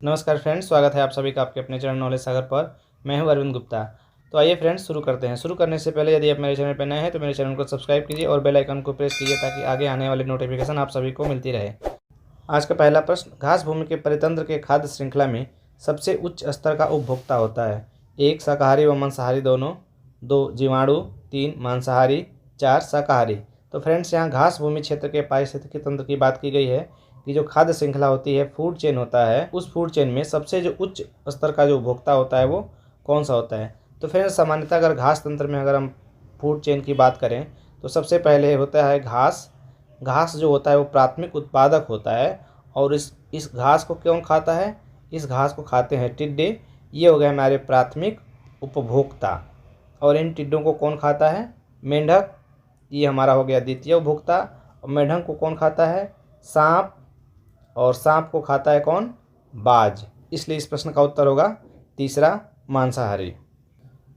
नमस्कार फ्रेंड्स, स्वागत है आप सभी का आपके अपने चैनल नॉलेज सागर पर। मैं हूं अरविंद गुप्ता। तो आइए फ्रेंड्स शुरू करते हैं। शुरू करने से पहले यदि आप मेरे चैनल पर नए हैं तो मेरे चैनल को सब्सक्राइब कीजिए और बेल आइकन को प्रेस कीजिए ताकि आगे आने वाली नोटिफिकेशन आप सभी को मिलती रहे। आज का पहला प्रश्न, घास भूमि के परितंत्र के खाद्य श्रृंखला में सबसे उच्च स्तर का उपभोक्ता होता है? 1 शाकाहारी व मांसाहारी दोनों, 2 जीवाणु, 3 मांसाहारी, 4 शाकाहारी। तो फ्रेंड्स यहाँ घास भूमि क्षेत्र के पारिस्थितिकी तंत्र की बात की गई है कि जो खाद्य श्रृंखला होती है, फूड चेन होता है, उस फूड चेन में सबसे जो उच्च स्तर का जो उपभोक्ता होता है वो कौन सा होता है? तो फ्रेंड्स सामान्यतः अगर घास तंत्र में अगर हम फूड चेन की बात करें तो सबसे पहले होता है घास। घास जो होता है वो प्राथमिक उत्पादक होता है और इस घास को कौन खाता है? इस घास को खाते हैं टिड्डे। ये हो गए हमारे प्राथमिक उपभोक्ता। और इन टिड्डों को कौन खाता है? मेंढक। ये हमारा हो गया द्वितीय उपभोक्ता। और मेंढक को कौन खाता है? सांप। और सांप को खाता है कौन? बाज। इसलिए इस प्रश्न का उत्तर होगा तीसरा, मांसाहारी।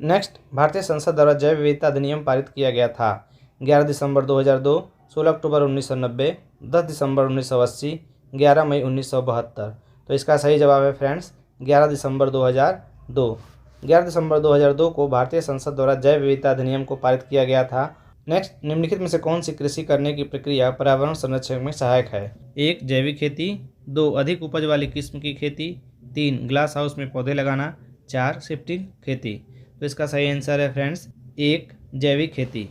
नेक्स्ट, भारतीय संसद द्वारा जैव विविधता अधिनियम पारित किया गया था? 11 दिसंबर 2002, 16 अक्टूबर 1990, 10 दिसंबर 1980, 11 मई 1972। तो इसका सही जवाब है फ्रेंड्स 11 दिसंबर 2002। 11 दिसंबर 2002 को भारतीय संसद द्वारा जैव विविधता अधिनियम को पारित किया गया था। नेक्स्ट, निम्नलिखित में से कौन सी कृषि करने की प्रक्रिया पर्यावरण संरक्षण में सहायक है? 1 जैविक खेती, 2 अधिक उपज वाली किस्म की खेती, 3 ग्लास हाउस में पौधे लगाना, 4 शिफ्टिंग खेती। तो इसका सही आंसर है फ्रेंड्स 1 जैविक खेती।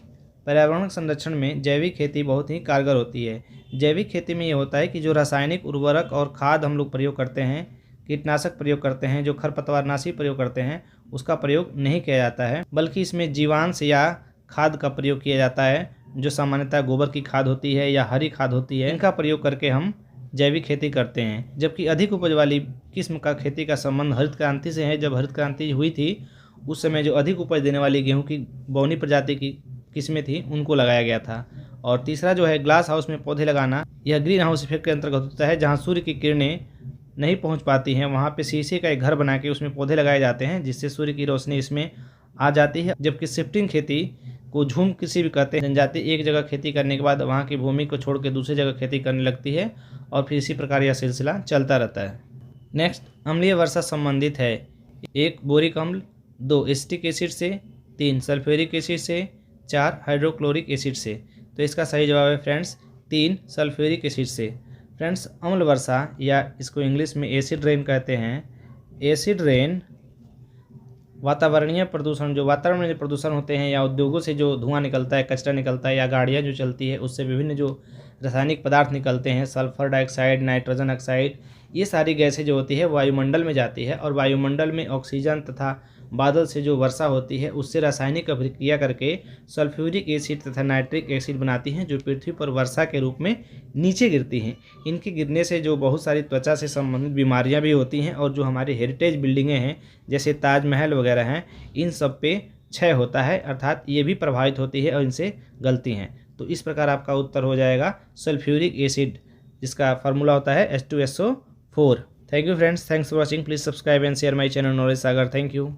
पर्यावरण संरक्षण में जैविक खेती बहुत ही कारगर होती है। जैविक खेती में ये होता है कि जो रासायनिक उर्वरक और खाद हम लोग प्रयोग करते हैं, कीटनाशक प्रयोग करते हैं, जो खरपतवारनाशी प्रयोग करते हैं, उसका प्रयोग नहीं किया जाता है, बल्कि इसमें जीवांश या खाद का प्रयोग किया जाता है, जो सामान्यतः गोबर की खाद होती है या हरी खाद होती है। इनका प्रयोग करके हम जैविक खेती करते हैं। जबकि अधिक उपज वाली किस्म का खेती का संबंध हरित क्रांति से है। जब हरित क्रांति हुई थी उस समय जो अधिक उपज देने वाली गेहूं की बौनी प्रजाति की किस्में थी उनको लगाया गया था। और तीसरा जो है ग्लास हाउस में पौधे लगाना, यह ग्रीन हाउस इफेक्ट के अंतर्गत होता है। जहाँ सूर्य की किरणें नहीं पहुँच पाती हैं वहाँ पर शीशे का एक घर बना के उसमें पौधे लगाए जाते हैं, जिससे सूर्य की रोशनी इसमें आ जाती है। जबकि शिफ्टिंग खेती को झूम कृषि भी कहते हैं। जनजाति एक जगह खेती करने के बाद वहाँ की भूमि को छोड़ के दूसरी जगह खेती करने लगती है और फिर इसी प्रकार यह सिलसिला चलता रहता है। नेक्स्ट, अम्लीय वर्षा संबंधित है? 1 बोरिक अम्ल, 2 एसिटिक एसिड से, 3 सल्फ्यूरिक एसिड से, 4 हाइड्रोक्लोरिक एसिड से। तो इसका सही जवाब है फ्रेंड्स 3 सल्फ्यूरिक एसिड से। फ्रेंड्स, अम्ल वर्षा या इसको इंग्लिश में एसिड रेन कहते हैं। एसिड रेन वातावरणीय प्रदूषण, जो वातावरण में जो प्रदूषण होते हैं या उद्योगों से जो धुआं निकलता है, कचरा निकलता है, या गाड़ियाँ जो चलती है उससे विभिन्न जो रासायनिक पदार्थ निकलते हैं, सल्फर डाइऑक्साइड, नाइट्रोजन ऑक्साइड, ये सारी गैसें जो होती है वायुमंडल में जाती है और वायुमंडल में ऑक्सीजन तथा बादल से जो वर्षा होती है उससे रासायनिक अभिक्रिया करके सल्फ्यूरिक एसिड तथा नाइट्रिक एसिड बनाती हैं, जो पृथ्वी पर वर्षा के रूप में नीचे गिरती हैं। इनके गिरने से जो बहुत सारी त्वचा से संबंधित बीमारियां भी होती हैं और जो हमारी हेरिटेज बिल्डिंगें हैं जैसे ताजमहल वगैरह हैं, इन सब पे क्षय होता है, अर्थात ये भी प्रभावित होती है और इनसे गलती हैं। तो इस प्रकार आपका उत्तर हो जाएगा सल्फ्यूरिक एसिड, जिसका फार्मूला होता है H2SO4। Thank you friends, thanks for watching. Please subscribe and share my channel knowledge Sagar. Thank you.